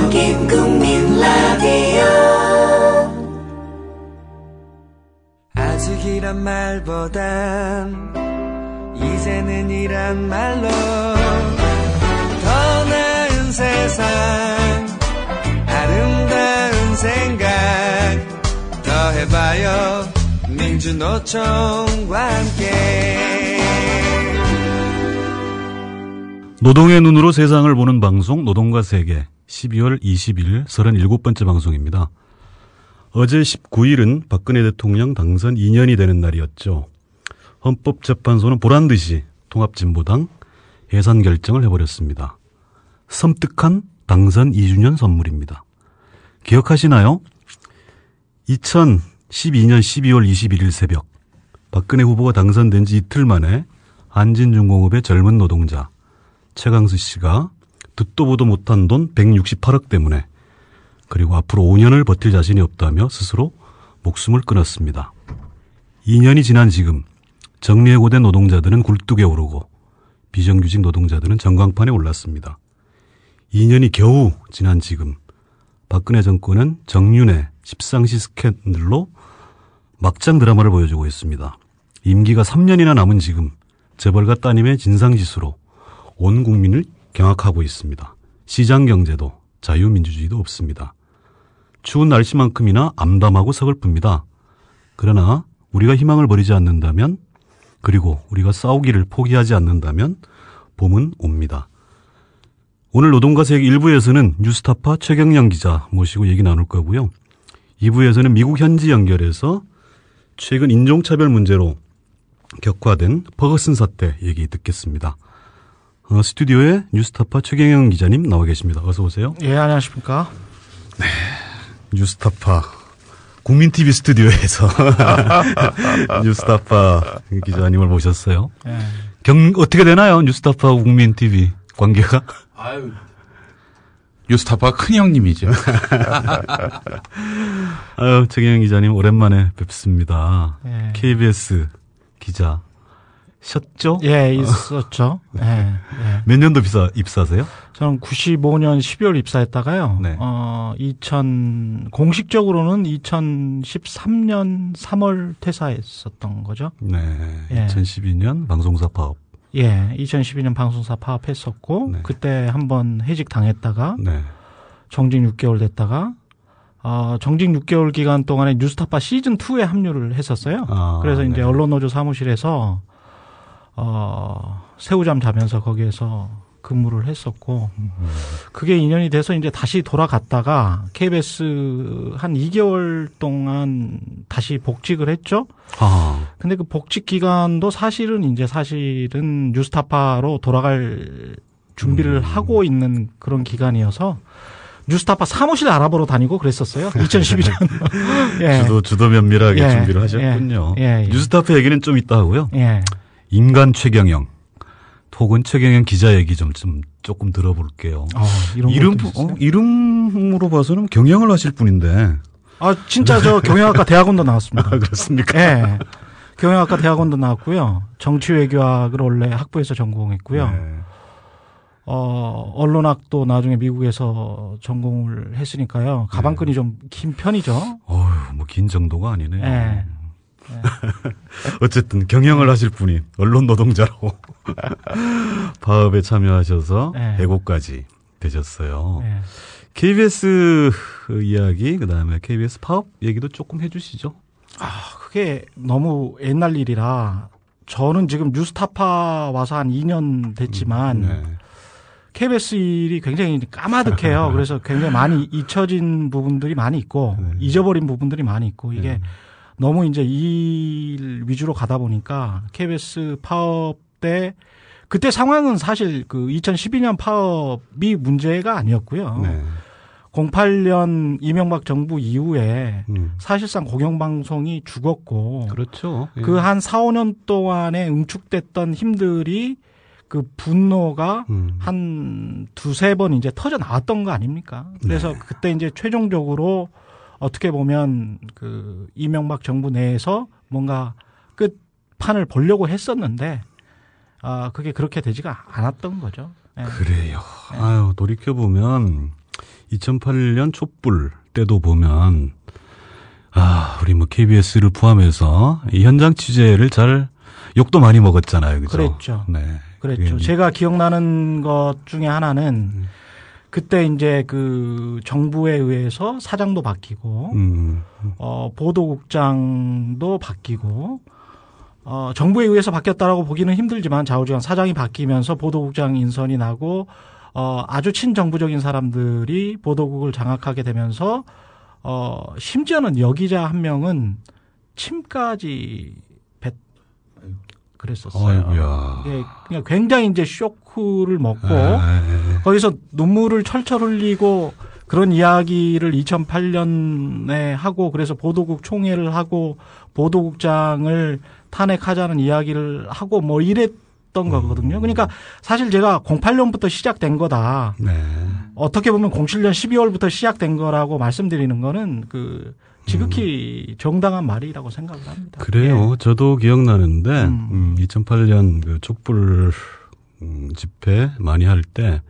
여긴 국민 라디오. 아직이란 말보단 이제는 이란 말로 더 나은 세상, 아름다운 생각 더해봐요. 민주노총과 함께 노동의 눈으로 세상을 보는 방송 노동과 세계 12월 20일 37번째 방송입니다. 어제 19일은 박근혜 대통령 당선 2년이 되는 날이었죠. 헌법재판소는 보란듯이 통합진보당 해산 결정을 해버렸습니다. 섬뜩한 당선 2주년 선물입니다. 기억하시나요? 2012년 12월 21일 새벽 박근혜 후보가 당선된 지 이틀 만에 한진중공업의 젊은 노동자 최강수 씨가 듣도 보도 못한 돈 168억 때문에 그리고 앞으로 5년을 버틸 자신이 없다며 스스로 목숨을 끊었습니다. 2년이 지난 지금 정리해고된 노동자들은 굴뚝에 오르고 비정규직 노동자들은 전광판에 올랐습니다. 2년이 겨우 지난 지금 박근혜 정권은 정윤회 십상시 스캔들로 막장 드라마를 보여주고 있습니다. 임기가 3년이나 남은 지금 재벌과 따님의 진상짓수로 온 국민을 경악하고 있습니다. 시장경제도 자유민주주의도 없습니다. 추운 날씨만큼이나 암담하고 서글픕니다. 그러나 우리가 희망을 버리지 않는다면, 그리고 우리가 싸우기를 포기하지 않는다면 봄은 옵니다. 오늘 노동과 세계 1부에서는 뉴스타파 최경영 기자 모시고 얘기 나눌 거고요. 2부에서는 미국 현지 연결해서 최근 인종차별 문제로 격화된 퍼거슨 사태 얘기 듣겠습니다. 스튜디오에 뉴스타파 최경영 기자님 나와 계십니다. 어서 오세요. 예, 안녕하십니까. 네, 뉴스타파 국민TV 스튜디오에서 뉴스타파 기자님을 모셨어요. 예. 어떻게 되나요? 뉴스타파 국민TV 관계가? 아유, 뉴스타파 큰 형님이죠. 아유, 최경영 기자님 오랜만에 뵙습니다. 예. KBS 기자. 셨죠? 예, 있었죠. 예, 예. 몇 년도 입사하세요? 저는 95년 12월 입사했다가요. 네. 공식적으로는 2013년 3월 퇴사했었던 거죠. 네. 예. 2012년 방송사 파업. 예, 2012년 방송사 파업했었고, 네. 그때 한번 해직 당했다가, 네. 정직 6개월 됐다가, 정직 6개월 기간 동안에 뉴스타파 시즌2에 합류를 했었어요. 그래서 네. 이제 언론노조 사무실에서 새우잠 자면서 거기에서 근무를 했었고, 그게 2년이 돼서 이제 다시 돌아갔다가 KBS 한 2개월 동안 다시 복직을 했죠. 근데 그 복직 기간도 사실은 뉴스타파로 돌아갈 준비를 하고 있는 그런 기간이어서 뉴스타파 사무실 알아보러 다니고 그랬었어요. 2012년. 예. 주도 면밀하게 예. 준비를 하셨군요. 예. 뉴스타파 얘기는 좀 이따 하고요. 예. 인간 최경영 혹은 최경영 기자 얘기 좀 조금 들어볼게요. 이름으로 봐서는 경영을 하실 분인데. 진짜 저 경영학과 대학원도 나왔습니다. 그렇습니까? 예. 경영학과 대학원도 나왔고요. 정치외교학을 원래 학부에서 전공했고요. 네. 언론학도 나중에 미국에서 전공을 했으니까요. 가방끈이 좀 긴 편이죠. 뭐 긴 정도가 아니네요. 예. 어쨌든 경영을 하실 분이 언론 노동자로 파업에 참여하셔서 해고까지 되셨어요. KBS 이야기, 그다음에 KBS 파업 얘기도 조금 해주시죠. 그게 너무 옛날 일이라 저는 지금 뉴스타파 와서 한 2년 됐지만 KBS 일이 굉장히 까마득해요. 그래서 굉장히 많이 잊혀진 부분들이 많이 있고 잊어버린 부분들이 많이 있고 이게 너무 이제 이 일 위주로 가다 보니까 KBS 파업 때 그때 상황은 사실 그 2012년 파업이 문제가 아니었고요. 08년 이명박 정부 이후에 사실상 공영방송이 죽었고 그렇죠. 그 한 4, 5년 동안에 응축됐던 힘들이 그 분노가 한 두세 번 이제 터져 나왔던 거 아닙니까? 그래서 그때 이제 최종적으로 어떻게 보면 그 이명박 정부 내에서 뭔가 끝판을 보려고 했었는데 그게 그렇게 되지가 않았던 거죠. 그래요. 아유, 돌이켜보면 2008년 촛불 때도 보면 우리 뭐 KBS를 포함해서 이 현장 취재를 잘 욕도 많이 먹었잖아요. 그죠? 그랬죠. 네. 그랬죠. 제가 기억나는 것 중에 하나는 그때 이제 그 정부에 의해서 사장도 바뀌고 보도국장도 바뀌고 정부에 의해서 바뀌었다라고 보기는 힘들지만 좌우지간 사장이 바뀌면서 보도국장 인선이 나고 아주 친정부적인 사람들이 보도국을 장악하게 되면서 심지어는 여기자 한 명은 침까지 그랬었어요. 아이고야. 이게 그냥 굉장히 이제 쇼크를 먹고 거기서 눈물을 철철 흘리고 그런 이야기를 2008년에 하고 그래서 보도국 총회를 하고 보도국장을 탄핵하자는 이야기를 하고 뭐 이랬던 거거든요. 그러니까 사실 제가 08년부터 시작된 거다. 네. 어떻게 보면 07년 12월부터 시작된 거라고 말씀드리는 거는 그 지극히 정당한 말이라고 생각을 합니다. 그래요. 예. 저도 기억나는데 2008년 그 촛불 집회 많이 할 때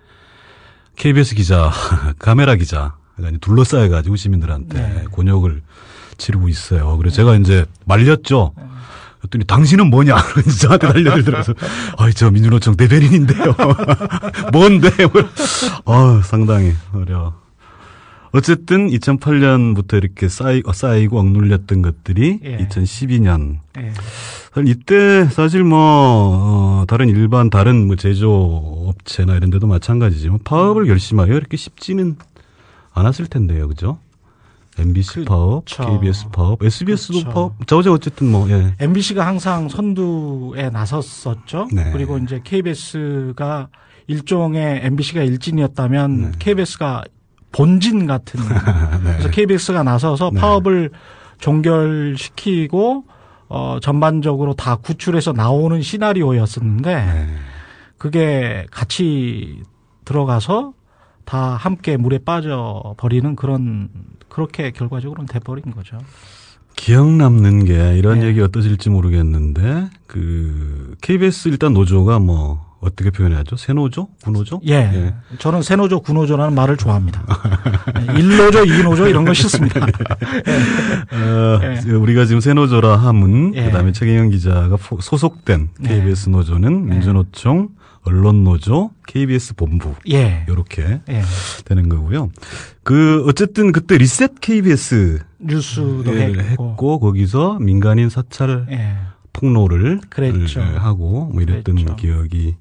KBS 기자, 카메라 기자가 둘러싸여가지고 시민들한테 네. 곤욕을 치르고 있어요. 그래서 제가 이제 말렸죠. 그랬더니 당신은 뭐냐? 그러면서 저한테 달려들더라고요. 저 민주노총 대변인인데요. 뭔데? 상당히 어려워. 어쨌든 2008년부터 이렇게 쌓이고 억눌렸던 것들이 예. 2012년. 예. 이때 사실 다른 뭐 제조업체나 이런 데도 마찬가지지만 파업을 결심하여 이렇게 쉽지는 않았을 텐데요. 그죠? MBC 파업, KBS 파업, SBS도 그렇죠. 파업. 어쨌든 예. MBC가 항상 선두에 나섰었죠. 네. 그리고 이제 KBS가 일종의 MBC가 일진이었다면 KBS가 본진 같은. 그래서 KBS가 나서서 파업을 종결시키고 전반적으로 다 구출해서 나오는 시나리오였었는데 그게 같이 들어가서 다 함께 물에 빠져 버리는 그렇게 결과적으로는 돼버린 거죠. 기억 남는 게 이런 얘기 어떠실지 모르겠는데 그 KBS 일단 노조가 뭐 어떻게 표현해야죠? 새노조? 구노조? 예. 저는 새노조, 구노조라는 말을 좋아합니다. 1노조, 2노조 이런 거 싫습니다. 우리가 지금 새노조라 함은 예. 그다음에 최경영 기자가 소속된 KBS 노조는 민주노총, 언론노조, KBS 본부 이렇게 되는 거고요. 어쨌든 그때 리셋 KBS 뉴스도 했고 거기서 민간인 사찰 폭로를 그랬죠. 하고 뭐 이랬던 그랬죠. 기억이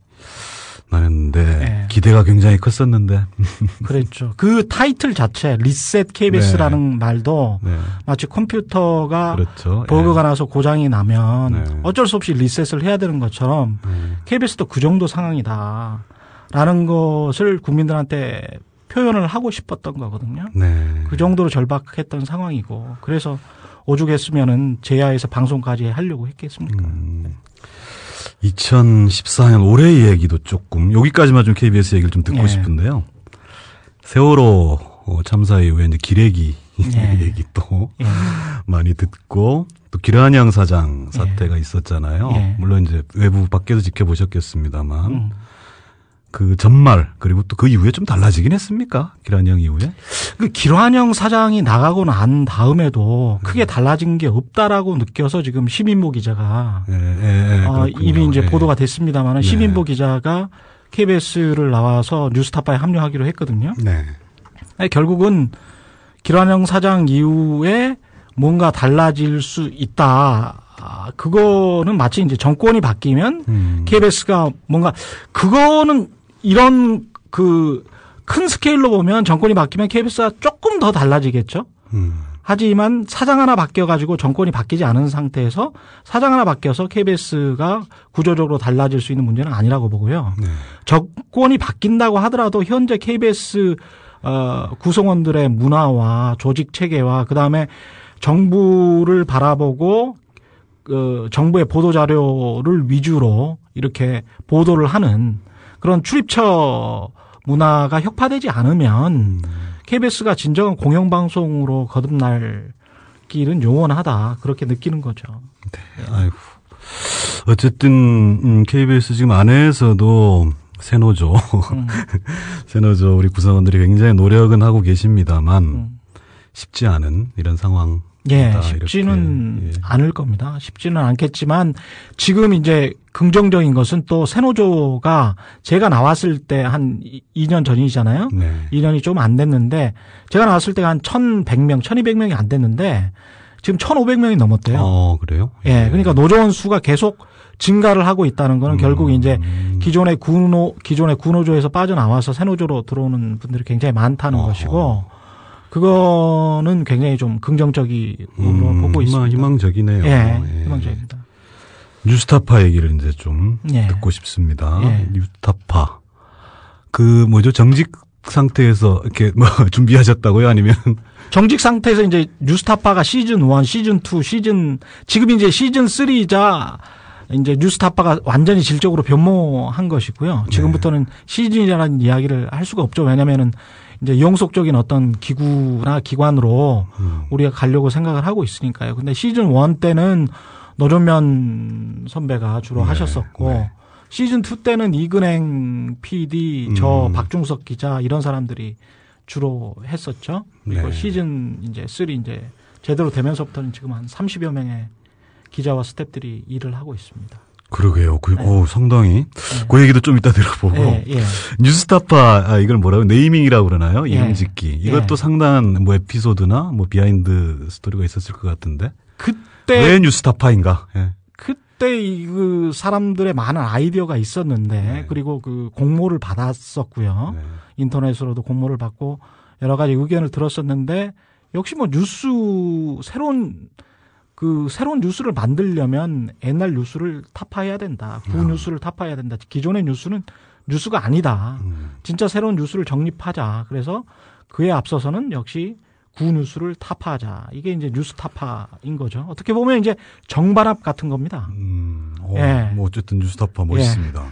나는데 기대가 굉장히 컸었는데 그랬죠. 그 타이틀 자체 리셋 KBS라는 말도 마치 컴퓨터가 그렇죠. 버그가 나서 고장이 나면 어쩔 수 없이 리셋을 해야 되는 것처럼 KBS도 그 정도 상황이다라는 것을 국민들한테 표현을 하고 싶었던 거거든요. 그 정도로 절박했던 상황이고 그래서 오죽했으면은 제야에서 방송까지 하려고 했겠습니까? 2014년 올해 얘기도 조금 여기까지만 좀 KBS 얘기를 좀 듣고 싶은데요. 세월호 참사 이후에 이제 기레기 얘기 또 많이 듣고 또 기란양 사장 사태가 있었잖아요. 물론 이제 외부 밖에서 지켜보셨겠습니다만 그 전말 그리고 또 그 이후에 좀 달라지긴 했습니까? 기란양 이후에? 그 기란양 사장이 나가고 난 다음에도 크게 달라진 게 없다라고 느껴서 지금 시민보 기자가 이미 이제 보도가 됐습니다만 시민보 기자가 KBS를 나와서 뉴스타파에 합류하기로 했거든요. 결국은 기란양 사장 이후에 뭔가 달라질 수 있다. 그거는 마치 이제 정권이 바뀌면 KBS가 뭔가 그거는 이런 큰 스케일로 보면 정권이 바뀌면 KBS가 조금 더 달라지겠죠. 하지만 사장 하나 바뀌어가지고 정권이 바뀌지 않은 상태에서 사장 하나 바뀌어서 KBS가 구조적으로 달라질 수 있는 문제는 아니라고 보고요. 정권이 바뀐다고 하더라도 현재 KBS 구성원들의 문화와 조직 체계와 그다음에 정부를 바라보고 정부의 보도 자료를 위주로 이렇게 보도를 하는 그런 출입처 문화가 혁파되지 않으면 KBS가 진정한 공영방송으로 거듭날 길은 요원하다 그렇게 느끼는 거죠. 아이고. 어쨌든 KBS 지금 안에서도 새노조. 새노조 우리 구성원들이 굉장히 노력은 하고 계십니다만 쉽지 않은 이런 상황. 예, 쉽지는 않을 겁니다. 쉽지는 않겠지만 지금 이제 긍정적인 것은 또 새노조가 제가 나왔을 때 한 2년 전이잖아요. 네. 2년이 좀 안 됐는데 제가 나왔을 때가 한 1,100명, 1,200명이 안 됐는데 지금 1,500명이 넘었대요. 그래요? 예, 그러니까 노조원 수가 계속 증가를 하고 있다는 거는 결국 이제 기존의 구노조에서 빠져나와서 새노조로 들어오는 분들이 굉장히 많다는 것이고 그거는 굉장히 좀 긍정적으로 보고 있습니다. 희망적이네요. 예, 희망적입니다. 뉴스타파 얘기를 이제 좀 듣고 싶습니다. 예. 뉴스타파. 정직 상태에서 이렇게 준비하셨다고요? 아니면? 정직 상태에서 이제 뉴스타파가 시즌 1, 시즌 2, 지금 이제 시즌 3자 이제 뉴스타파가 완전히 질적으로 변모한 것이고요. 지금부터는 시즌이라는 이야기를 할 수가 없죠. 왜냐면은 이제 영속적인 어떤 기구나 기관으로 우리가 가려고 생각을 하고 있으니까요. 근데 시즌 1 때는 노정면 선배가 주로 하셨었고 시즌 2 때는 이근행 PD, 저 박중석 기자 이런 사람들이 주로 했었죠. 그리고 시즌 이제 3 이제 제대로 되면서부터는 지금 한 30여 명의 기자와 스태프들이 일을 하고 있습니다. 그러게요. 상당히. 그 얘기도 좀 이따 들어보고. 뉴스타파, 이걸 뭐라고, 네이밍이라고 그러나요? 이름 짓기. 이것도 상당한 에피소드나 비하인드 스토리가 있었을 것 같은데. 왜 뉴스타파인가? 그때 그 사람들의 많은 아이디어가 있었는데, 그리고 그 공모를 받았었고요. 인터넷으로도 공모를 받고 여러 가지 의견을 들었었는데, 역시 새로운 뉴스를 만들려면 옛날 뉴스를 타파해야 된다. 구뉴스를 타파해야 된다. 기존의 뉴스는 뉴스가 아니다. 진짜 새로운 뉴스를 정립하자. 그래서 그에 앞서서는 역시 구뉴스를 타파하자. 이게 이제 뉴스 타파인 거죠. 어떻게 보면 이제 정반합 같은 겁니다. 어쨌든 뉴스타파 멋있습니다.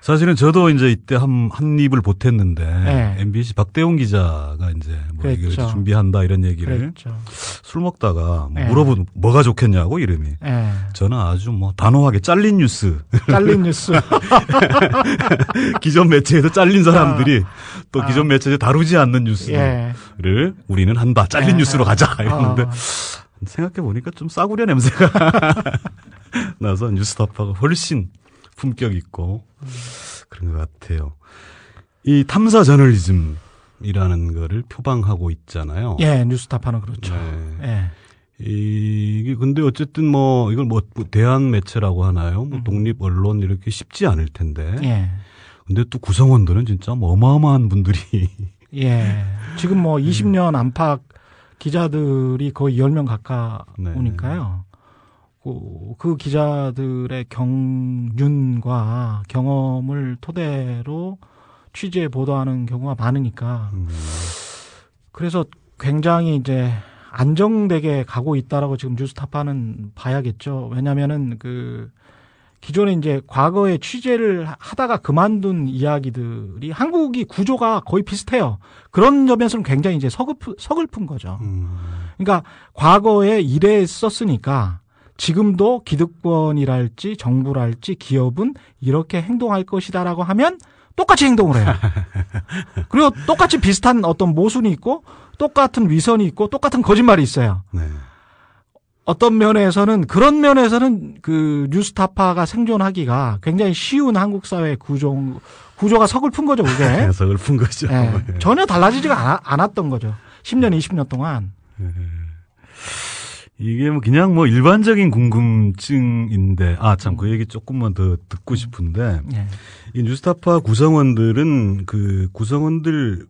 사실은 저도 이제 이때 한 입을 보탰는데 MBC 박대웅 기자가 이제 이걸 준비한다 이런 얘기를 술 먹다가 물어보면 뭐가 좋겠냐고 이름이. 저는 아주 단호하게 잘린 뉴스. 기존 매체에서 잘린 사람들이 또 기존 매체에 다루지 않는 뉴스를 우리는 한다. 잘린 뉴스로 가자. 이러는데 생각해 보니까 좀 싸구려 냄새가 나서 뉴스타파가 훨씬 품격 있고 그런 것 같아요. 이 탐사 저널리즘이라는 거를 표방하고 있잖아요. 예, 뉴스타파는 그렇죠. 이게 근데 어쨌든 이걸 대한 매체라고 하나요? 독립 언론 이렇게 쉽지 않을 텐데. 근데 또 구성원들은 진짜 어마어마한 분들이. 지금 20년 안팎 기자들이 거의 10명 가까우니까요. 그 기자들의 경륜과 경험을 토대로 취재 보도하는 경우가 많으니까 그래서 굉장히 이제 안정되게 가고 있다라고 지금 뉴스타파는 봐야겠죠. 왜냐면은 기존에 이제 과거에 취재를 하다가 그만둔 이야기들이 한국이 구조가 거의 비슷해요. 그런 점에서는 굉장히 이제 서글픈 거죠. 그러니까 과거에 이랬었으니까 지금도 기득권이랄지 정부랄지 기업은 이렇게 행동할 것이다라고 하면 똑같이 행동을 해요. 그리고 똑같이 비슷한 어떤 모순이 있고 똑같은 위선이 있고 똑같은 거짓말이 있어요. 어떤 면에서는 그런 면에서는 뉴스타파가 생존하기가 굉장히 쉬운 한국 사회 구조가 서글픈 거죠, 그게. 서글픈 거죠. 전혀 달라지지가 않았던 거죠. 10년, 20년 동안. 이게 그냥 일반적인 궁금증인데, 참, 그 얘기 조금만 더 듣고 싶은데, 이 뉴스타파 구성원들은 구성원들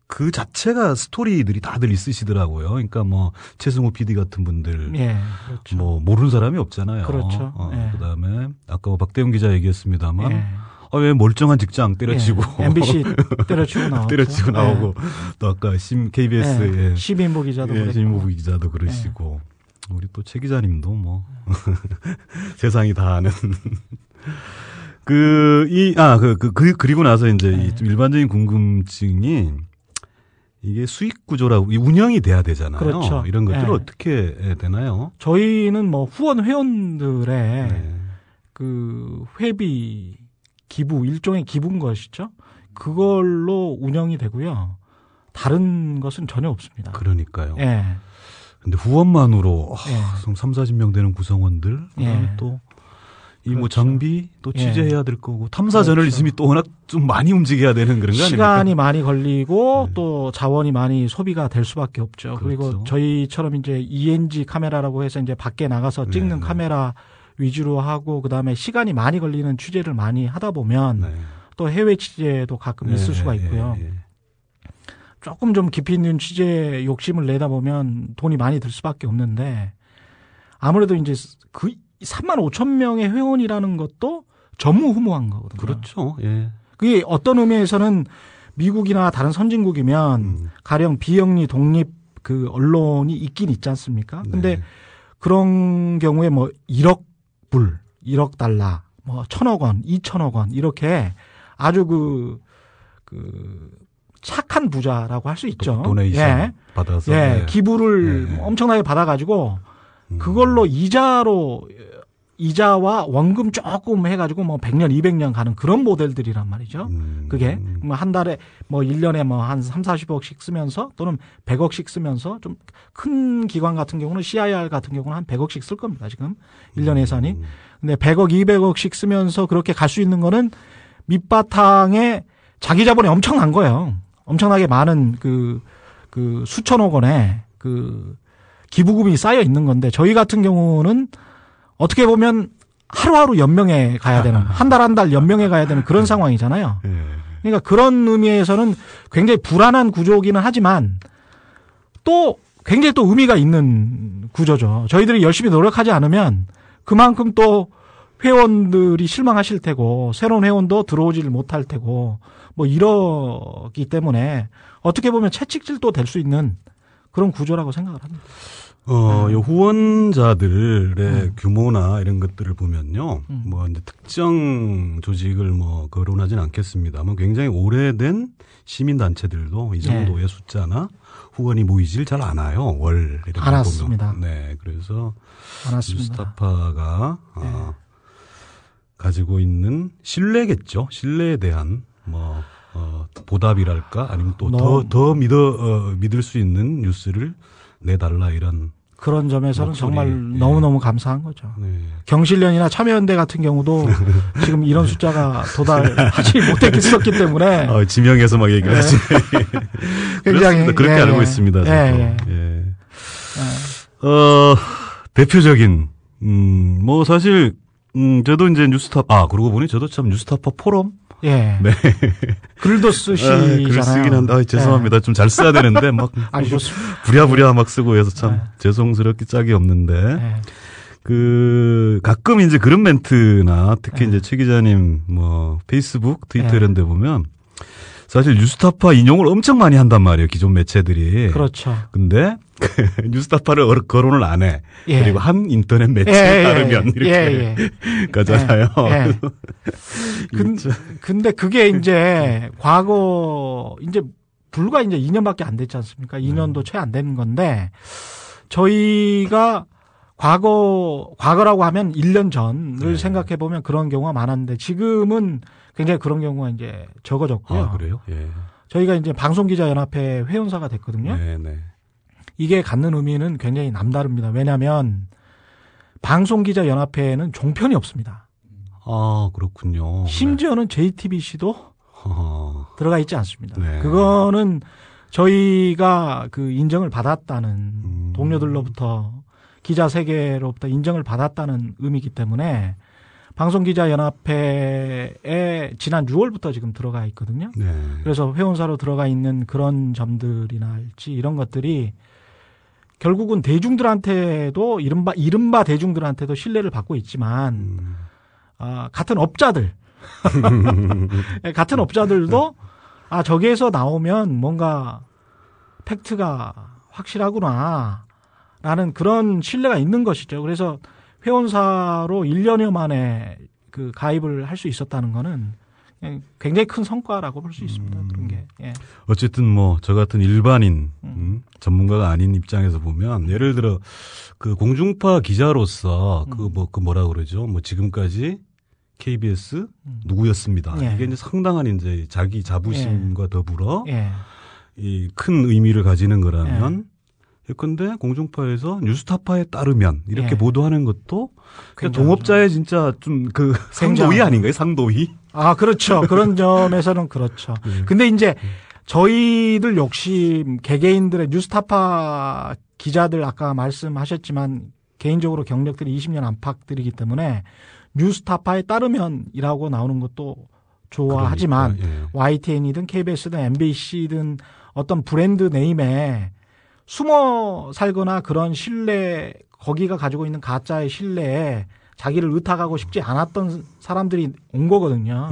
그 자체가 스토리들이 다들 있으시더라고요. 그러니까 최승호 PD 같은 분들. 그렇죠. 모르는 사람이 없잖아요. 그렇죠. 그다음에 아까 박대웅 기자 얘기했습니다만, 왜 멀쩡한 직장 때려치고. MBC 때려치고 나오고. 때려치고 나오고. 또 아까 KBS의. 시민보 기자도 시민보 기자도 그러시고. 우리 또 최 기자님도 세상이 다 아는. 그리고 나서 이제 일반적인 궁금증이 이게 수익 구조라고 운영이 돼야 되잖아요. 그렇죠. 이런 것들을 어떻게 해야 되나요? 저희는 후원 회원들의 회비 기부, 일종의 기부인 것이죠. 그걸로 운영이 되고요. 다른 것은 전혀 없습니다. 그러니까요. 예. 근데 후원만으로 예. 3, 40명 되는 구성원들, 예. 또 이 뭐 그렇죠. 장비 또 취재해야 될 거고 탐사 그렇죠. 저널리즘이 또 워낙 좀 많이 움직여야 되는 그런 거 아닙니까? 시간이 많이 걸리고 또 자원이 많이 소비가 될 수밖에 없죠. 그렇죠. 그리고 저희처럼 이제 ENG 카메라라고 해서 이제 밖에 나가서 찍는 네. 카메라 위주로 하고 그다음에 시간이 많이 걸리는 취재를 많이 하다 보면 네. 또 해외 취재도 가끔 있을 수가 있고요. 조금 좀 깊이 있는 취재 욕심을 내다 보면 돈이 많이 들 수밖에 없는데 아무래도 이제 그 3만 5천 명의 회원이라는 것도 전무후무한 거거든요. 그렇죠. 예. 그게 어떤 의미에서는 미국이나 다른 선진국이면 가령 비영리 독립 그 언론이 있긴 있지 않습니까? 근데 네. 그런 경우에 뭐 1억 불, 1억 달러, 뭐 1,000억 원, 2,000억 원 이렇게 아주 그 착한 부자라고 할 수 있죠. 도네이션 예. 받아서 예, 네. 기부를 네. 엄청나게 받아가지고 그걸로 이자와 원금 조금 해가지고 뭐 100년, 200년 가는 그런 모델들이란 말이죠. 그게 뭐 한 달에 뭐 1년에 뭐 한 3, 40억씩 쓰면서 또는 100억씩 쓰면서 좀 큰 기관 같은 경우는 CIR 같은 경우는 한 100억씩 쓸 겁니다. 지금 1년 예산이. 근데 100억, 200억씩 쓰면서 그렇게 갈 수 있는 거는 밑바탕에 자기 자본이 엄청난 거예요. 엄청나게 많은 그 수천억 원의 그 기부금이 쌓여 있는 건데 저희 같은 경우는 어떻게 보면 하루하루 연명해 가야 되는 한 달 연명해 가야 되는 그런 상황이잖아요. 그러니까 그런 의미에서는 굉장히 불안한 구조기는 하지만 또 굉장히 또 의미가 있는 구조죠. 저희들이 열심히 노력하지 않으면 그만큼 또 회원들이 실망하실 테고 새로운 회원도 들어오지를 못할 테고 뭐 이러기 때문에 어떻게 보면 채찍질도 될 수 있는 그런 구조라고 생각을 합니다. 요 후원자들의 규모나 이런 것들을 보면요. 뭐 이제 특정 조직을 뭐 거론하진 않겠습니다만 굉장히 오래된 시민단체들도 이 정도의 숫자나 후원이 모이질 잘 않아요. 월 이렇게 안 왔습니다. 보면. 네. 그래서 안 왔습니다. 뉴스타파가 가지고 있는 신뢰겠죠. 신뢰에 대한 뭐 보답이랄까 아니면 또 더 믿을 수 있는 뉴스를 내달라 이런 그런 점에서는 목소리. 정말 너무너무 감사한 거죠. 네. 경실련이나 참여연대 같은 경우도 지금 이런 숫자가 도달하지 못했기 때문에 지명해서 막 얘기를 하지. 굉장히 그렇게 알고 있습니다. 저도. 대표적인 뭐 사실 저도 이제 뉴스타파 그러고 보니 저도 참 뉴스타파 포럼 네. 글도 쓰시잖아요. 글 쓰긴 한다. 죄송합니다. 좀 잘 써야 되는데 막 아니 좋습니다. 부랴부랴 막 쓰고 해서 참 죄송스럽기 짝이 없는데 가끔 이제 그런 멘트나 특히 이제 최 기자님 뭐 페이스북, 트위터 이런 데 보면 사실 뉴스타파 인용을 엄청 많이 한단 말이에요. 기존 매체들이. 그렇죠. 근데 뉴스타파를 거론을 안 해. 그리고 한 인터넷 매체에 따르면 이렇게 가잖아요. 근데 그게 이제 과거 이제 불과 이제 2년밖에 안 됐지 않습니까? 2년도 채 안 된 건데 저희가 과거라고 하면 1년 전을 생각해 보면 그런 경우가 많았는데 지금은 굉장히 그런 경우가 이제 적어졌고요. 아, 그래요? 예. 저희가 이제 방송기자연합회 회원사가 됐거든요. 네. 이게 갖는 의미는 굉장히 남다릅니다. 왜냐하면 방송기자연합회에는 종편이 없습니다. 아, 그렇군요. 심지어는 JTBC도 들어가 있지 않습니다. 네. 그거는 저희가 그 인정을 받았다는 동료들로부터 기자 세계로부터 인정을 받았다는 의미이기 때문에 방송기자연합회에 지난 6월부터 지금 들어가 있거든요. 네. 그래서 회원사로 들어가 있는 그런 점들이나 할지 이런 것들이 결국은 대중들한테도 이른바 대중들한테도 신뢰를 받고 있지만 같은 업자들 같은 업자들도 저기에서 나오면 뭔가 팩트가 확실하구나 라는 그런 신뢰가 있는 것이죠. 그래서 회원사로 1년여 만에 그 가입을 할 수 있었다는 거는 굉장히 큰 성과라고 볼 수 있습니다. 그런 게. 예. 어쨌든 뭐 저 같은 일반인 전문가가 아닌 입장에서 보면 예를 들어 그 공중파 기자로서 뭐라 그러죠? 뭐 지금까지 KBS 누구였습니다. 예. 이게 이제 상당한 이제 자기 자부심과 더불어 예. 이 큰 의미를 가지는 거라면 예컨대 공중파에서 뉴스타파에 따르면 이렇게 예. 보도하는 것도 그러니까 굉장하죠. 동업자의 진짜 좀 그 상도위 아닌가요? 상도위? 아, 그렇죠. 그런 점에서는 그렇죠. 근데 이제 저희들 욕심, 개개인들의 뉴스타파 기자들 아까 말씀하셨지만 개인적으로 경력들이 20년 안팎들이기 때문에 뉴스타파에 따르면이라고 나오는 것도 좋아하지만 그러니까, 예. YTN이든 KBS든 MBC든 어떤 브랜드 네임에 숨어 살거나 그런 신뢰, 거기가 가지고 있는 가짜의 신뢰에 자기를 의탁하고 싶지 않았던 사람들이 온 거거든요.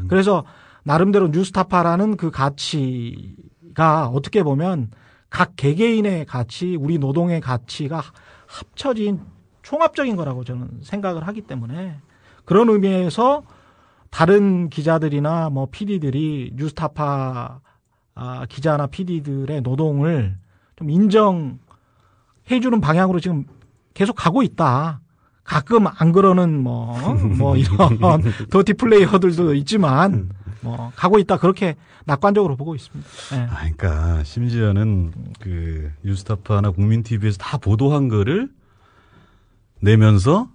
그래서 나름대로 뉴스타파라는 그 가치가 어떻게 보면 각 개개인의 가치, 우리 노동의 가치가 합쳐진 총합적인 거라고 저는 생각을 하기 때문에 그런 의미에서 다른 기자들이나 뭐 PD들이 뉴스타파 기자나 PD들의 노동을 좀 인정해주는 방향으로 지금 계속 가고 있다. 가끔 안 그러는 뭐 이런 더티 플레이어들도 있지만 뭐 가고 있다. 그렇게 낙관적으로 보고 있습니다. 네. 그러니까 심지어는 그 뉴스타파나 국민TV에서 다 보도한 거를 내면서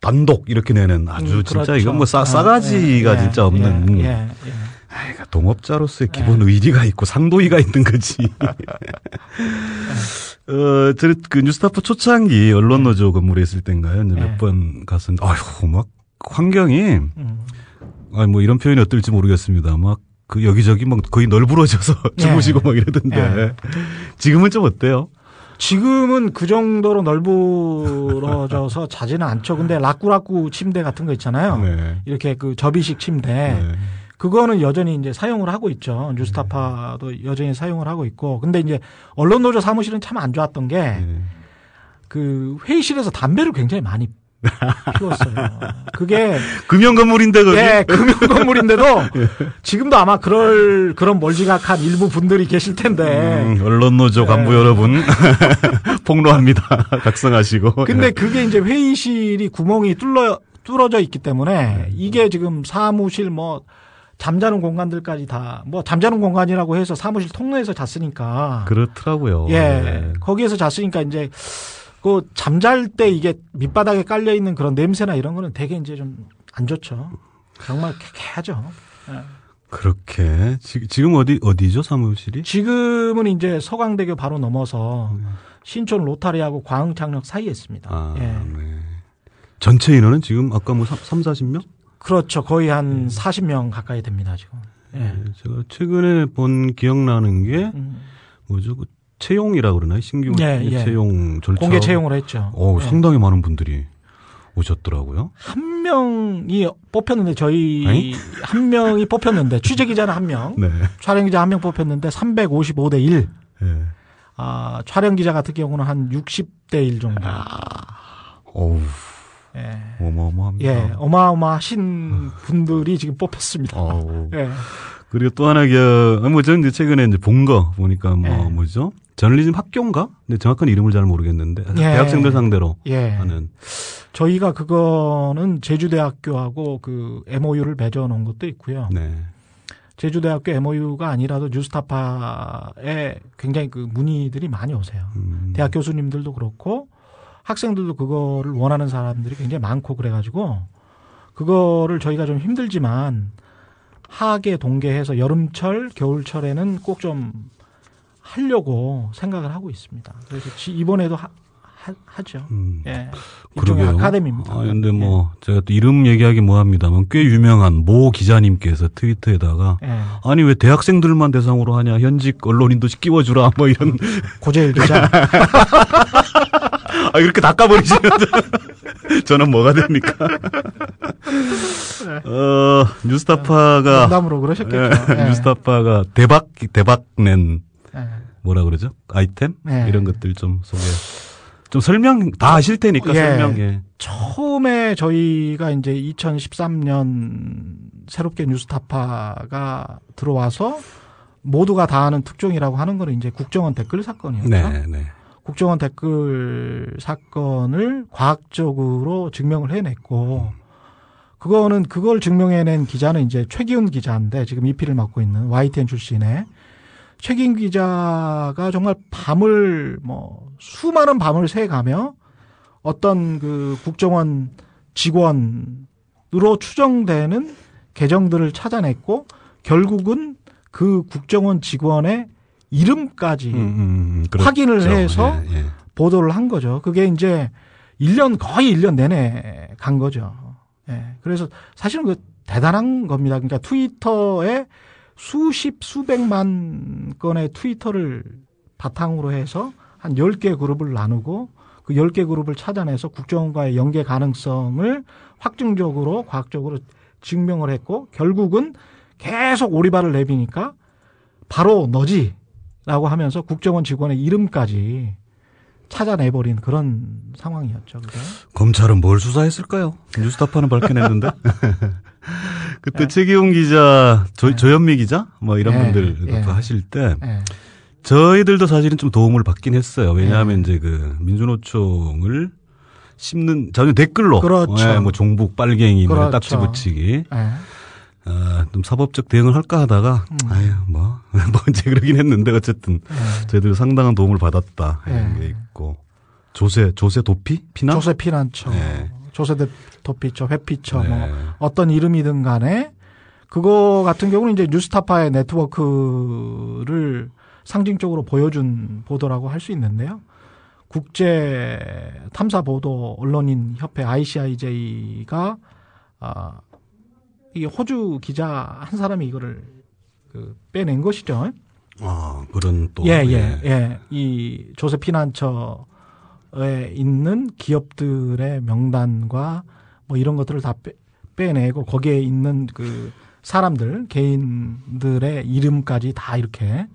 단독 이렇게 내는 아주 진짜 그렇죠. 이건 뭐 싸가지가 진짜 없는. 그러니까 동업자로서의 기본 의리가 있고 상도의가 있는 거지. 저 그 뉴스타파 초창기 언론노조 근무를 했을 때인가요? 이제 몇 번 갔었는데, 아휴, 막 환경이, 아니 뭐 이런 표현이 어떨지 모르겠습니다. 막 그 여기저기 막 거의 널브러져서 주무시고 막 이러던데. 지금은 좀 어때요? 지금은 그 정도로 널브러져서 자지는 않죠. 근데 라꾸라꾸 침대 같은 거 있잖아요. 네. 이렇게 그 접이식 침대. 네. 그거는 여전히 이제 사용을 하고 있죠. 뉴스타파도 여전히 사용을 하고 있고. 근데 이제 언론노조 사무실은 참 안 좋았던 게 그 회의실에서 담배를 굉장히 많이 피웠어요. 그게 금연 건물인데 거기. 네, 금연 건물인데도 지금도 아마 그런 멀지각한 일부 분들이 계실 텐데. 언론노조 간부 여러분 폭로합니다. 각성하시고. 근데 그게 이제 회의실이 구멍이 뚫어져 있기 때문에 이게 지금 사무실 뭐 잠자는 공간들까지 다 뭐 잠자는 공간이라고 해서 사무실 통로에서 잤으니까. 그렇더라고요. 예. 네. 거기에서 잤으니까 이제 그 잠잘 때 이게 밑바닥에 깔려 있는 그런 냄새나 이런 거는 되게 이제 좀 안 좋죠. 정말 쾌쾌하죠. 예. 그렇게 지금 어디죠 사무실이? 지금은 이제 서강대교 바로 넘어서 신촌 로타리하고 광흥창역 사이에 있습니다. 아, 예. 네. 전체 인원은 지금 아까 뭐 30-40명? 그렇죠. 거의 한 40명 가까이 됩니다, 지금. 예. 네, 제가 최근에 본 기억나는 게 뭐죠? 그 채용이라고 그러나요? 신규 채용 절차. 공개 채용을 했죠. 상당히 많은 분들이 오셨더라고요. 한 명이 뽑혔는데 저희 한 명이 뽑혔는데 취재 기자는 한 명, 네. 촬영 기자 한 명 뽑혔는데 355대 1. 네. 촬영 기자 같은 경우는 한 60대 1 정도. 어우. 예. 어마어마합니다. 예, 어마어마하신 분들이 지금 뽑혔습니다. 예. 그리고 또 하나 저는 이제 최근에 이제 본 거 보니까 뭐죠? 저널리즘 학교인가? 근데 정확한 이름을 잘 모르겠는데 대학생들 상대로 하는. 저희가 그거는 제주대학교하고 그 MOU를 맺어 놓은 것도 있고요. 네. 제주대학교 MOU가 아니라도 뉴스타파에 굉장히 그 문의들이 많이 오세요. 대학 교수님들도 그렇고 학생들도 그거를 원하는 사람들이 굉장히 많고 그래가지고 그거를 저희가 좀 힘들지만 하계 동계해서 여름철, 겨울철에는 꼭 좀 하려고 생각을 하고 있습니다. 그래서 이번에도 하죠. 예. 일종의 아카데미입니다. 근데 제가 또 이름 얘기하기 뭐합니다만 꽤 유명한 모 기자님께서 트위터에다가 아니 왜 대학생들만 대상으로 하냐 현직 언론인도 끼워주라 뭐 이런 고재일 기자. 이렇게 낚아버리시면 저는 뭐가 됩니까? 뉴스타파가 농담으로 그러셨겠죠. 뉴스타파가 대박 낸 뭐라 그러죠? 아이템 이런 것들 좀 설명 다 아실 테니까 설명해. 처음에 저희가 이제 2013년 새롭게 뉴스타파가 들어와서 모두가 다 아는 특종이라고 하는 거는 이제 국정원 댓글 사건이었죠. 네. 국정원 댓글 사건을 과학적으로 증명을 해냈고 그거는 그걸 증명해낸 기자는 이제 최기훈 기자인데 지금 EP를 맡고 있는 YTN 출신의 최기훈 기자가 정말 밤을 수많은 밤을 새가며 어떤 그 국정원 직원으로 추정되는 계정들을 찾아냈고 결국은 그 국정원 직원의 이름까지 그렇죠. 확인을 해서 예. 보도를 한 거죠. 그게 이제 거의 1년 내내 간 거죠. 예. 그래서 사실은 그 대단한 겁니다. 그러니까 트위터에 수백만 건의 트위터를 바탕으로 해서 한 10개 그룹을 나누고 그 10개 그룹을 찾아내서 국정원과의 연계 가능성을 확증적으로 과학적으로 증명을 했고 결국은 계속 오리발을 내비니까 바로 너지라고 하면서 국정원 직원의 이름까지 찾아내버린 그런 상황이었죠. 그죠? 검찰은 뭘 수사했을까요? 뉴스타파는 밝혀냈는데. 그때 최기훈 기자, 조현미 기자 이런 분들 하실 때 저희들도 사실은 좀 도움을 받긴 했어요. 왜냐하면 이제 그 민주노총을 씹는 전혀 댓글로 그렇죠. 종북 빨갱이 그렇죠. 딱지 붙이기. 좀 사법적 대응을 할까 하다가 이제 그러긴 했는데 어쨌든 저희들 상당한 도움을 받았다 이런 게 있고 조세 도피 피난 조세 피난처 조세 도피처 회피처 어떤 이름이든 간에 그거 같은 경우는 이제 뉴스타파의 네트워크를 상징적으로 보여준 보도라고 할 수 있는데요. 국제 탐사 보도 언론인 협회 ICIJ가 이 호주 기자 한 사람이 이거를 빼낸 것이죠. 그런 또. 이 조세 피난처에 있는 기업들의 명단과 이런 것들을 다 빼내고 거기에 있는 그 사람들, 개인들의 이름까지 다 이렇게,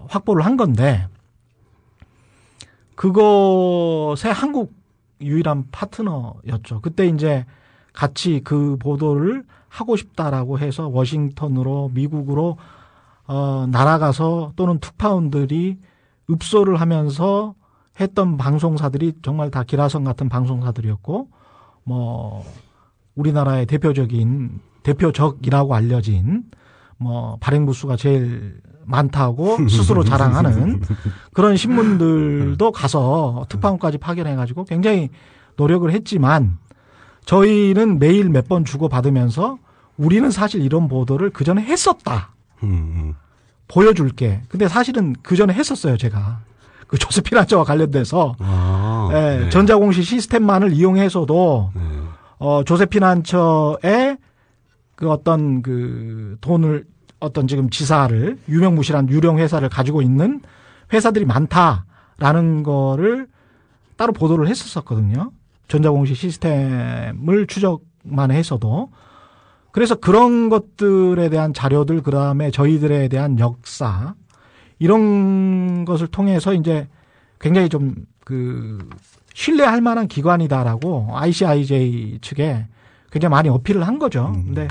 확보를 한 건데, 그것의 한국 유일한 파트너였죠. 그때 이제 같이 그 보도를 하고 싶다라고 해서 워싱턴으로 미국으로 날아가서 또는 특파원들이 읍소를 하면서 했던 방송사들이 정말 다 기라성 같은 방송사들이었고 우리나라의 대표적이라고 알려진 발행 부수가 제일 많다고 스스로 자랑하는 그런 신문들도 가서 특파원까지 파견해가지고 굉장히 노력을 했지만 저희는 매일 몇 번 주고받으면서 우리는 사실 이런 보도를 그 전에 했었다. 보여줄게. 근데 사실은 그 전에 했었어요, 제가. 그 조세 피난처와 관련돼서. 전자공시 시스템만을 이용해서도, 조세 피난처에 그 어떤 그 돈을 어떤 지금 지사를 유명무실한 유령 회사를 가지고 있는 회사들이 많다라는 거를 따로 보도를 했었거든요. 전자공시 시스템을 추적만 해서도. 그래서 그런 것들에 대한 자료들, 그 다음에 저희들에 대한 역사, 이런 것을 통해서 이제 굉장히 좀 신뢰할 만한 기관이다라고 ICIJ 측에 굉장히 많이 어필을 한 거죠. 근데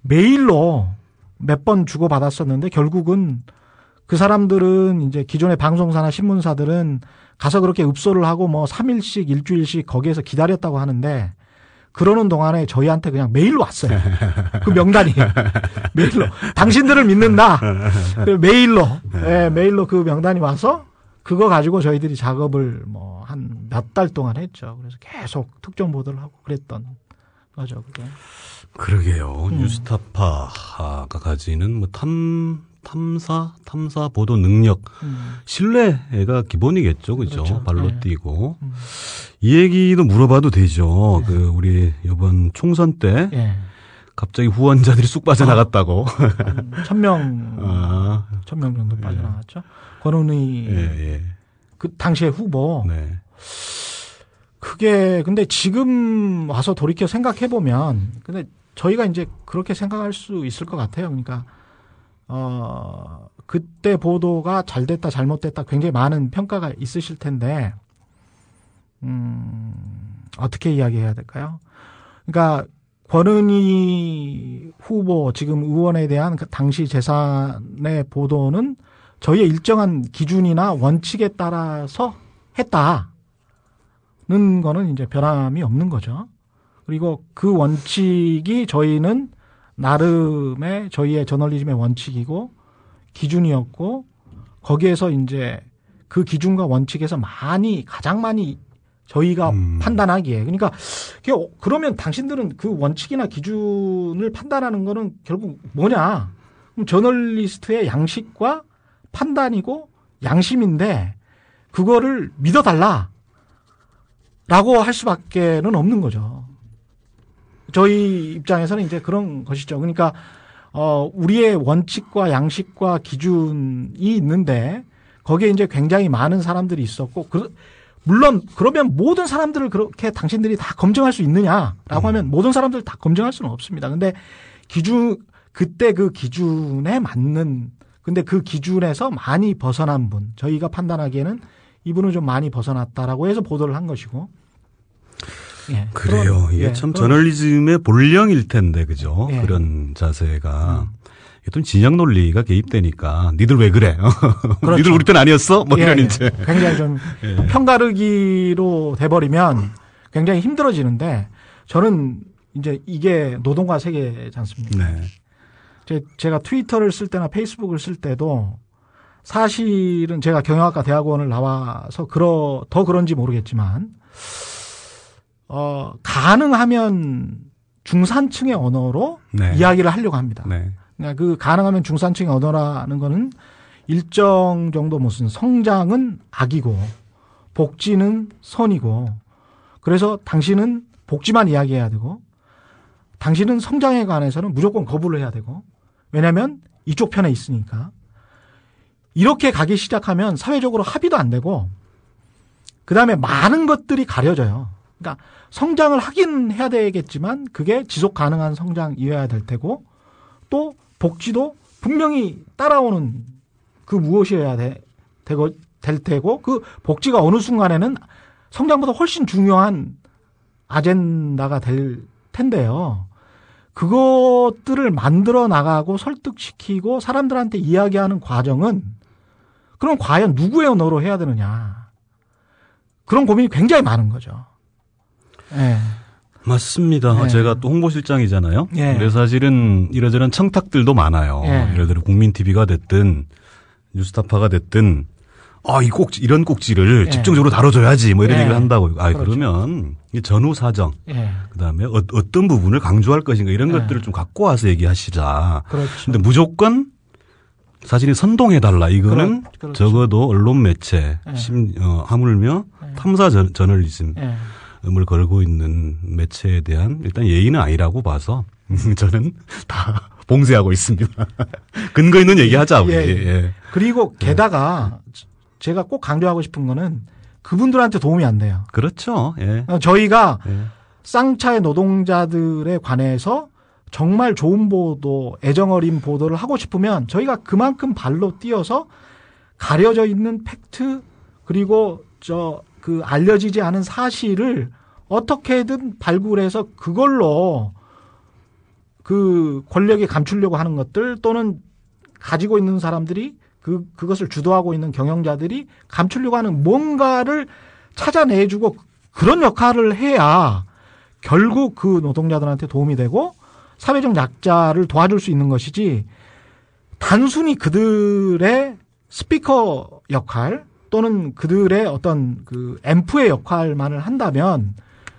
메일로 몇 번 주고받았었는데 결국은 그 사람들은 이제 기존의 방송사나 신문사들은 가서 그렇게 읍소를 하고 3일씩 일주일씩 거기에서 기다렸다고 하는데 그러는 동안에 저희한테 그냥 메일로 왔어요. 그 명단이. 메일로. 당신들을 믿는다. 메일로 그 명단이 와서 그거 가지고 저희들이 작업을 한 몇 달 동안 했죠. 그래서 계속 특정 보도를 하고 그랬던 거죠. 그게. 그러게요. 뉴스타파가 가지는 탐사 보도 능력, 신뢰가 기본이겠죠, 그죠? 그렇죠. 발로 뛰고 이 얘기도 물어봐도 되죠. 우리 이번 총선 때 갑자기 후원자들이 쑥 빠져나갔다고. 1,000명 정도 빠져나갔죠. 권은희 그 당시에 후보. 그게 근데 지금 와서 돌이켜 생각해 보면 근데 저희가 이제 그렇게 생각할 수 있을 것 같아요. 그러니까 그때 보도가 잘 됐다 잘못됐다 굉장히 많은 평가가 있으실 텐데 어떻게 이야기해야 될까요? 그러니까 권은희 후보 지금 의원에 대한 그 당시 재산의 보도는 저희의 일정한 기준이나 원칙에 따라서 했다는 거는 이제 변함이 없는 거죠. 그리고 그 원칙이 저희는 나름의 저희의 저널리즘의 원칙이고 기준이었고 거기에서 이제 그 기준과 원칙에서 가장 많이 저희가 판단하기에 그러니까 그러면 당신들은 그 원칙이나 기준을 판단하는 거는 결국 뭐냐? 그럼 저널리스트의 양식과 판단이고 양심인데 그거를 믿어달라라고 할 수밖에는 없는 거죠. 저희 입장에서는 이제 그런 것이죠. 그러니까 우리의 원칙과 양식과 기준이 있는데 거기에 이제 굉장히 많은 사람들이 있었고 물론 그러면 모든 사람들을 그렇게 당신들이 다 검증할 수 있느냐라고 하면 모든 사람들을 다 검증할 수는 없습니다. 근데 그때 그 기준에 맞는 근데 그 기준에서 많이 벗어난 분 저희가 판단하기에는 이분은 좀 많이 벗어났다라고 해서 보도를 한 것이고. 예. 그래요. 이게 참 저널리즘의 본령일 텐데, 그죠? 예. 그런 자세가. 또 진영 논리가 개입되니까, 니들 왜 그래? 그렇죠. 니들 우리 편 아니었어? 뭐 이런 이제. 굉장히 좀 편가르기로 돼버리면 굉장히 힘들어지는데, 저는 이제 이게 노동과 세계지 않습니까? 네. 제가 트위터를 쓸 때나 페이스북을 쓸 때도 사실은 제가 경영학과 대학원을 나와서 더 그런지 모르겠지만, 가능하면 중산층의 언어로 네. 이야기를 하려고 합니다. 네. 그러니까 그 가능하면 중산층의 언어라는 거는 일정 정도 무슨 성장은 악이고 복지는 선이고 그래서 당신은 복지만 이야기해야 되고 당신은 성장에 관해서는 무조건 거부를 해야 되고 왜냐하면 이쪽 편에 있으니까 이렇게 가기 시작하면 사회적으로 합의도 안 되고 그다음에 많은 것들이 가려져요. 그러니까 성장을 하긴 해야 되겠지만 그게 지속 가능한 성장이어야 될 테고 또 복지도 분명히 따라오는 그 무엇이어야 될 테고 그 복지가 어느 순간에는 성장보다 훨씬 중요한 아젠다가 될 텐데요. 그것들을 만들어 나가고 설득시키고 사람들한테 이야기하는 과정은 그럼 과연 누구의 언어로 해야 되느냐. 그런 고민이 굉장히 많은 거죠. 네. 맞습니다. 네. 제가 또 홍보실장이잖아요. 네. 그래서 사실은 이러저런 청탁들도 많아요. 네. 예를 들어 국민TV가 됐든 뉴스타파가 됐든 이런 꼭지를 네. 집중적으로 다뤄줘야지 뭐 이런 네. 얘기를 한다고. 그렇죠. 그러면 전후 사정 네. 그다음에 어떤 부분을 강조할 것인가 이런 네. 것들을 좀 갖고 와서 얘기하시자. 그렇죠. 근데 무조건 사실이 선동해달라. 이거는 그렇죠. 적어도 언론 매체, 네. 하물며 탐사 저널리즘. 네. 을 걸고 있는 매체에 대한 일단 예의는 아니라고 봐서 저는 다 봉쇄하고 있습니다. 근거 있는 얘기하자 우리. 예. 그리고 게다가 제가 꼭 강조하고 싶은 거는 그분들한테 도움이 안 돼요. 그렇죠. 예. 저희가 예. 쌍차의 노동자들에 관해서 정말 좋은 보도, 애정어린 보도를 하고 싶으면 저희가 그만큼 발로 뛰어서 가려져 있는 팩트 그리고 그 알려지지 않은 사실을 어떻게든 발굴해서 그걸로 그 권력에 감추려고 하는 것들 또는 가지고 있는 사람들이 그것을 주도하고 있는 경영자들이 감추려고 하는 뭔가를 찾아내주고 그런 역할을 해야 결국 그 노동자들한테 도움이 되고 사회적 약자를 도와줄 수 있는 것이지 단순히 그들의 스피커 역할 또는 그들의 어떤 그 앰프의 역할만을 한다면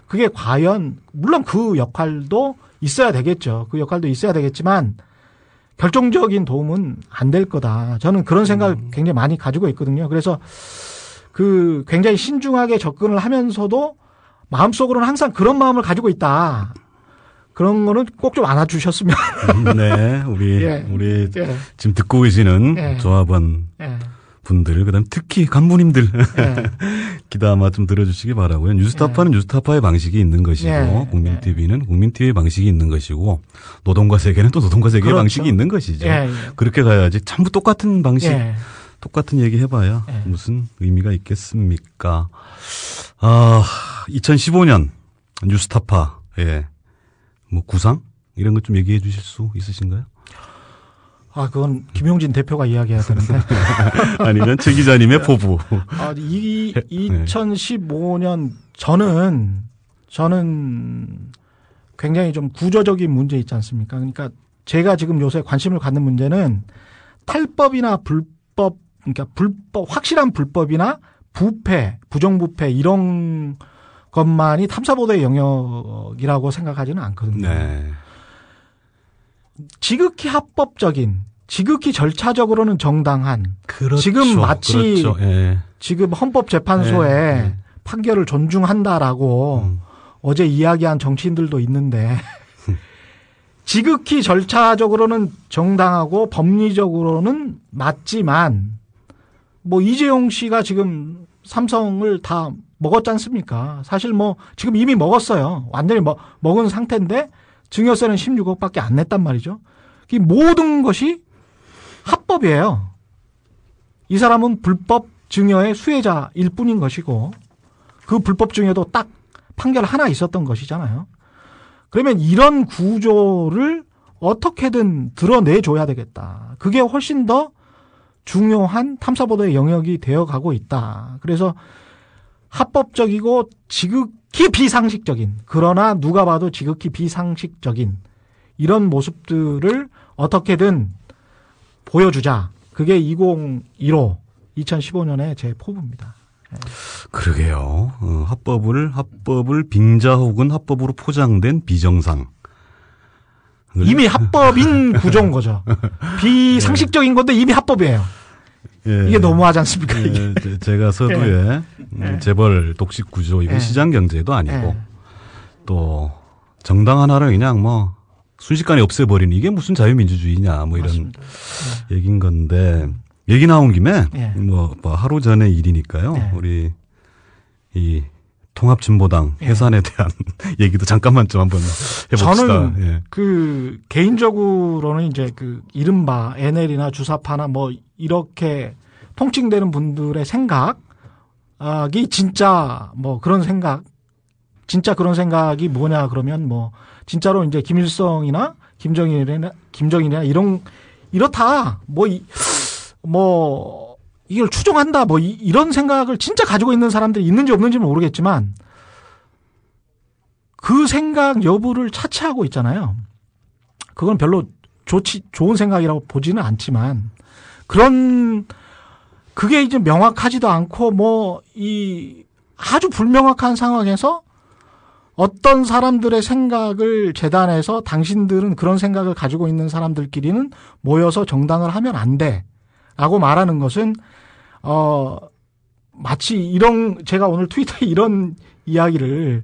그게 과연 물론 그 역할도 있어야 되겠죠. 그 역할도 있어야 되겠지만 결정적인 도움은 안 될 거다. 저는 그런 생각을 굉장히 많이 가지고 있거든요. 그래서 그 굉장히 신중하게 접근을 하면서도 마음속으로는 항상 그런 마음을 가지고 있다. 그런 거는 꼭 좀 안아주셨으면. 네, 우리 예. 지금 듣고 계시는 예. 조합원 예. 분들, 그다음 특히 간부님들 예. 기다마 좀 들어주시기 바라고요. 뉴스타파는 뉴스타파의 방식이 있는 것이고, 예. 국민TV는 국민TV의 방식이 있는 것이고, 노동과 세계는 또 노동과 세계의 그렇죠. 방식이 있는 것이죠. 예. 그렇게 가야지. 전부 똑같은 방식, 예. 똑같은 얘기 해봐야 예. 무슨 의미가 있겠습니까? 2015년 뉴스타파, 뭐 구상 이런 것 좀 얘기해 주실 수 있으신가요? 그건 김용진 대표가 이야기해야 되는데. 아니면 최 기자님의 포부. 2015년 저는 굉장히 좀 구조적인 문제 있지 않습니까? 그러니까 제가 지금 요새 관심을 갖는 문제는 탈법이나 불법, 그러니까 확실한 불법이나 부패, 부정부패 이런 것만이 탐사보도의 영역이라고 생각하지는 않거든요. 네. 지극히 합법적인, 지극히 절차적으로는 정당한, 그렇죠. 지금 마치 그렇죠. 예. 지금 헌법재판소의 판결을 존중한다라고 어제 이야기한 정치인들도 있는데 지극히 절차적으로는 정당하고 법리적으로는 맞지만 뭐 이재용 씨가 지금 삼성을 다 먹었지 않습니까? 사실 뭐 지금 이미 먹었어요. 완전히 먹은 상태인데 증여세는 16억밖에 안 냈단 말이죠. 이 모든 것이 합법이에요. 이 사람은 불법 증여의 수혜자일 뿐인 것이고 그 불법 증여도 딱 판결 하나 있었던 것이잖아요. 그러면 이런 구조를 어떻게든 드러내줘야 되겠다. 그게 훨씬 더 중요한 탐사보도의 영역이 되어가고 있다. 그래서 합법적이고 지극히 비상식적인, 그러나 누가 봐도 지극히 비상식적인 이런 모습들을 어떻게든 보여주자. 그게 2015년의 제 포부입니다. 그러게요. 합법을 빙자 혹은 합법으로 포장된 비정상. 이미 합법인 구조인 거죠. 비상식적인 건데 이미 합법이에요. 예. 이게 너무하지 않습니까? 이게. 제가 서두에 재벌 독식 구조, 이건 시장 경제도 아니고 또 정당 하나를 그냥 뭐 순식간에 없애버리는 이게 무슨 자유민주주의냐 뭐 이런 맞습니다. 얘기인 건데 얘기 나온 김에 예. 뭐 하루 전의 일이니까요. 예. 우리 이 통합진보당 해산에 대한 얘기도 잠깐만 좀 한번 해봅시다. 저는 그 개인적으로는 이제 그 이른바 NL이나 주사파나 뭐 이렇게 통칭되는 분들의 생각이 진짜 뭐 그런 생각, 진짜 그런 생각이 뭐냐 그러면 뭐 진짜로 이제 김일성이나 김정일이나 이렇다 뭐 이걸 추종한다 뭐 이런 생각을 진짜 가지고 있는 사람들이 있는지 없는지는 모르겠지만 그 생각 여부를 차치하고 있잖아요. 그건 별로 좋은 생각이라고 보지는 않지만 그게 이제 명확하지도 않고 뭐 아주 불명확한 상황에서 어떤 사람들의 생각을 재단해서 당신들은 그런 생각을 가지고 있는 사람들끼리는 모여서 정당을 하면 안 돼. 라고 말하는 것은, 마치 제가 오늘 트위터에 이런 이야기를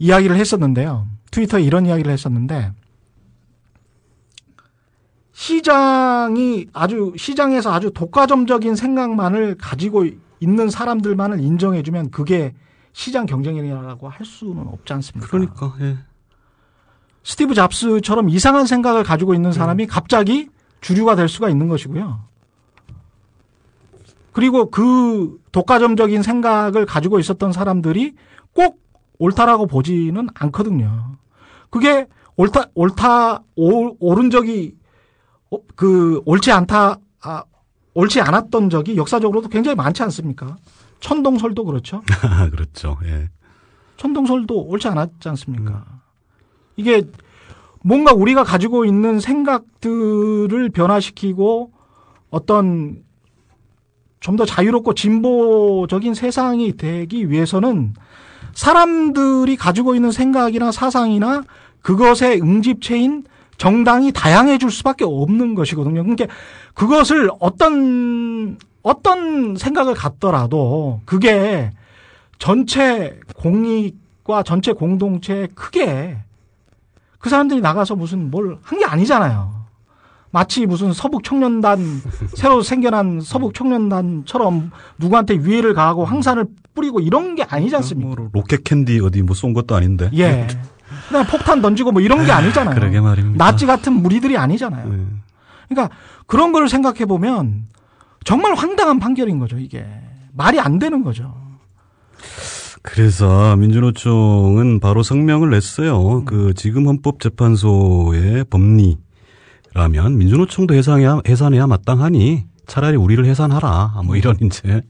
했었는데요. 트위터에 이런 이야기를 했었는데, 시장에서 아주 독과점적인 생각만을 가지고 있는 사람들만을 인정해주면 그게 시장 경쟁이라고 할 수는 없지 않습니까? 그러니까, 예. 스티브 잡스처럼 이상한 생각을 가지고 있는 사람이 갑자기 주류가 될 수가 있는 것이고요. 그리고 그 독과점적인 생각을 가지고 있었던 사람들이 꼭 옳다라고 보지는 않거든요. 그게 옳은 적이, 옳지 않았던 적이 역사적으로도 굉장히 많지 않습니까? 천동설도 그렇죠. 그렇죠. 예. 천동설도 옳지 않았지 않습니까? 이게 뭔가 우리가 가지고 있는 생각들을 변화시키고 어떤 좀 더 자유롭고 진보적인 세상이 되기 위해서는 사람들이 가지고 있는 생각이나 사상이나 그것의 응집체인 정당이 다양해질 수밖에 없는 것이거든요. 그러니까 그것을 어떤 생각을 갖더라도 그게 전체 공익과 전체 공동체에 크게 그 사람들이 나가서 무슨 뭘 한 게 아니잖아요. 마치 무슨 새로 생겨난 서북청년단처럼 누구한테 위해를 가하고 황산을 뿌리고 이런 게 아니지 않습니까? 뭐 로켓 캔디 어디 뭐 쏜 것도 아닌데. 예. 그냥 폭탄 던지고 뭐 이런 게 아니잖아요. 그러게 말입니다. 나치 같은 무리들이 아니잖아요. 그러니까 그런 걸 생각해 보면 정말 황당한 판결인 거죠, 이게. 말이 안 되는 거죠. 그래서 민주노총은 바로 성명을 냈어요. 지금 헌법재판소의 법리라면 민주노총도 해산해야 마땅하니 차라리 우리를 해산하라. 뭐 이런 이제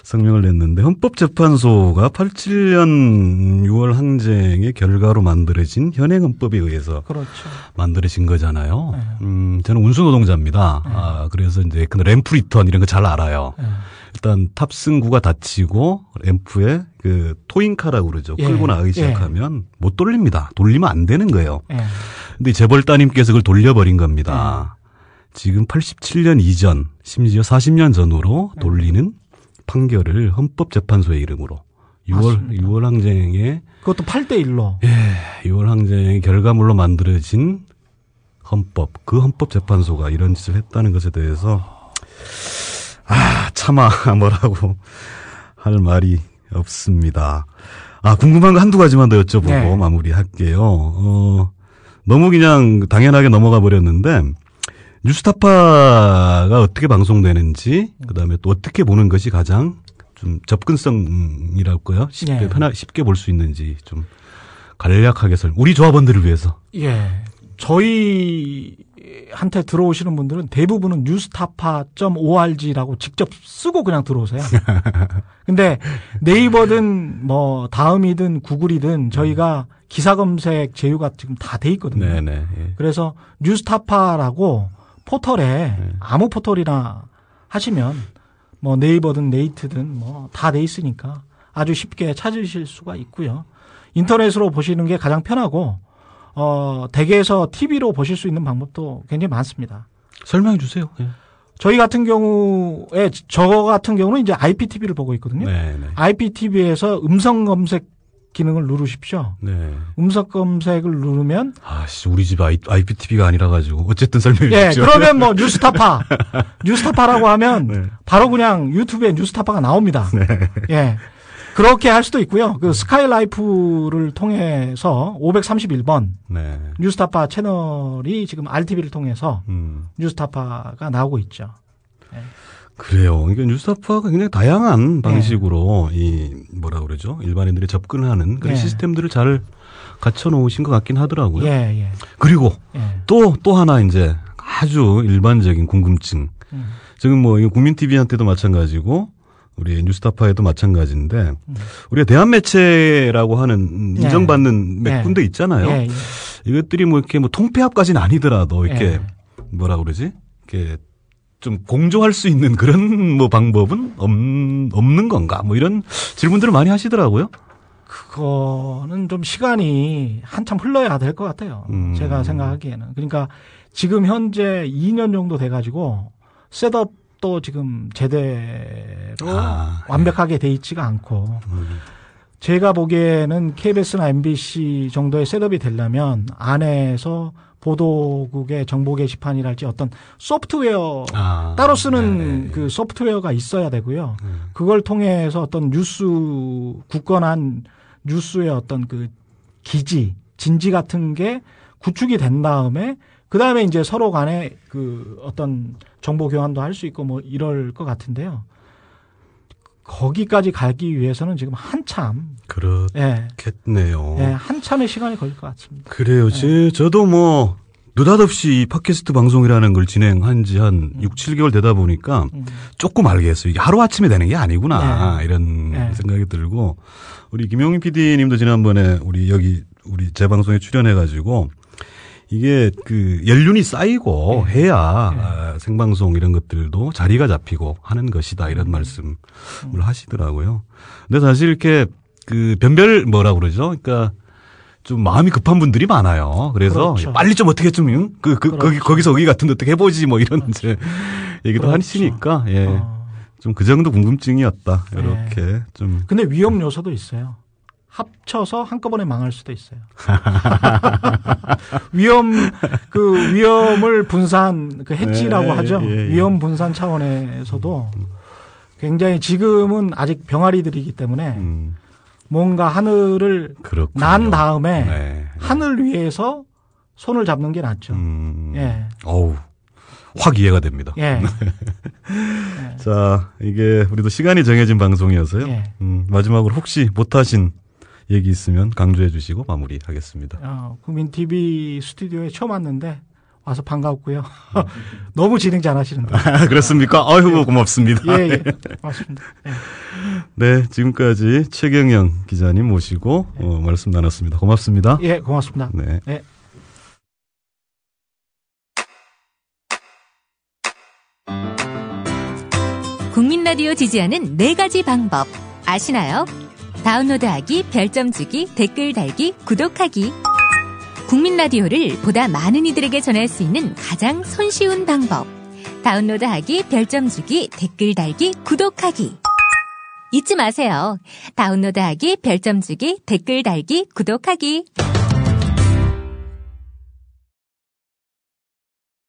성명을 냈는데 헌법재판소가 87년 6월 항쟁의 결과로 만들어진 현행헌법에 의해서 그렇죠. 만들어진 거잖아요. 네. 저는 운수노동자입니다. 그래서 이제 그 램프 리턴 이런 거 잘 알아요. 네. 일단 탑승구가 닫히고 램프에 그 토잉카라고 그러죠. 예. 끌고 나가기 시작하면 못 돌립니다. 돌리면 안 되는 거예요. 예. 근데 재벌 따님께서 그걸 돌려버린 겁니다. 지금 87년 이전, 심지어 40년 전으로 돌리는 판결을 헌법재판소의 이름으로 6월 항쟁의 그것도 8대1로. 6월 항쟁의 결과물로 만들어진 헌법, 그 헌법재판소가 이런 짓을 했다는 것에 대해서 차마 뭐라고 할 말이 없습니다. 궁금한 거 한두 가지만 더 여쭤보고 네. 마무리할게요. 너무 그냥 당연하게 넘어가 버렸는데 뉴스타파가 어떻게 방송되는지 그다음에 또 어떻게 보는 것이 가장 좀 접근성이랄까요? 쉽게 볼 수 있는지 좀 간략하게 우리 조합원들을 위해서. 예. 저희한테 들어오시는 분들은 대부분은 뉴스타파.org라고 직접 쓰고 그냥 들어오세요. 근데 네이버든 뭐 다음이든 구글이든 저희가 기사 검색 제휴가 지금 다 돼 있거든요. 네네. 예. 그래서 뉴스타파라고 포털에 아무 포털이나 하시면 뭐 네이버든 네이트든 뭐 다 돼 있으니까 아주 쉽게 찾으실 수가 있고요. 인터넷으로 보시는 게 가장 편하고 댁에서 TV로 보실 수 있는 방법도 굉장히 많습니다. 설명해 주세요. 예. 저희 같은 경우에 저 같은 경우는 이제 IPTV를 보고 있거든요. 네네. IPTV에서 음성 검색 기능을 누르십시오. 네. 음성 검색을 누르면 우리 집 IPTV가 아니라 가지고 어쨌든 설명해 주십시오. 그러면 뭐 뉴스타파라고 하면 네. 바로 그냥 유튜브에 뉴스타파가 나옵니다. 네. 예. 그렇게 할 수도 있고요. 그 스카이라이프를 통해서 531번 네. 뉴스타파 채널이 지금 RTV를 통해서 뉴스타파가 나오고 있죠. 예. 그래요. 그러니까 뉴스타파가 굉장히 다양한 방식으로 뭐라 그러죠? 일반인들이 접근하는 그런 시스템들을 잘 갖춰 놓으신 것 같긴 하더라고요. 예. 그리고 또 하나 이제 아주 일반적인 궁금증. 지금 뭐 국민 TV한테도 마찬가지고 우리 뉴스타파에도 마찬가지인데 우리가 대한매체라고 하는 인정받는 몇 군데 있잖아요. 이것들이 뭐 이렇게 뭐 통폐합까지는 아니더라도 이렇게 뭐라 그러지? 이렇게 좀 공조할 수 있는 그런 뭐 방법은 없는 건가? 뭐 이런 질문들을 많이 하시더라고요. 그거는 좀 시간이 한참 흘러야 될 것 같아요. 제가 생각하기에는. 그러니까 지금 현재 2년 정도 돼가지고 셋업도 지금 제대로 완벽하게 돼 있지가 않고 제가 보기에는 KBS나 MBC 정도의 셋업이 되려면 안에서 보도국의 정보 게시판이랄지 어떤 소프트웨어 따로 쓰는 그 소프트웨어가 있어야 되고요. 그걸 통해서 어떤 굳건한 뉴스의 어떤 그 진지 같은 게 구축이 된 다음에 그 다음에 이제 서로 간에 그 어떤 정보 교환도 할 수 있고 뭐 이럴 것 같은데요. 거기까지 가기 위해서는 지금 한참. 그렇겠네요. 한참의 시간이 걸릴 것 같습니다. 그래요. 저도 뭐, 느닷없이 이 팟캐스트 방송이라는 걸 진행한 지 한 6, 7개월 되다 보니까 조금 알겠어요. 이게 하루아침에 되는 게 아니구나. 이런 생각이 들고, 우리 김용민 PD님도 지난번에 우리 재방송에 출연해가지고, 이게 그 연륜이 쌓이고 해야 생방송 이런 것들도 자리가 잡히고 하는 것이다 이런 말씀을 하시더라고요. 근데 사실 이렇게 그 변별 뭐라 그러죠? 그러니까 좀 마음이 급한 분들이 많아요. 그래서 빨리 좀 어떻게 좀 거기서 거기 같은 데 어떻게 해보지 뭐 이런 이제 얘기도 하시니까 좀 그 정도 궁금증이었다 이렇게 좀. 근데 위험 요소도 있어요. 합쳐서 한꺼번에 망할 수도 있어요. 위험을 분산, 해치라고 하죠. 위험 분산 차원에서도 굉장히 지금은 아직 병아리들이기 때문에 뭔가 하늘을 난 다음에 하늘 위에서 손을 잡는 게 낫죠. 확 이해가 됩니다. 자, 이게 우리도 시간이 정해진 방송이어서요. 마지막으로 혹시 못하신 얘기 있으면 강조해 주시고 마무리하겠습니다. 국민 TV 스튜디오에 처음 왔는데 와서 반가웠고요. 너무 진행 잘하시는데. 그렇습니까? 아유, 고맙습니다. 예, 고맙습니다. 예. 네, 지금까지 최경영 기자님 모시고 말씀 나눴습니다. 고맙습니다. 예, 고맙습니다. 네. 예. 국민 라디오 지지하는 4가지 방법 아시나요? 다운로드하기, 별점 주기, 댓글 달기, 구독하기. 국민 라디오를 보다 많은 이들에게 전할 수 있는 가장 손쉬운 방법. 다운로드하기, 별점 주기, 댓글 달기, 구독하기. 잊지 마세요. 다운로드하기, 별점 주기, 댓글 달기, 구독하기.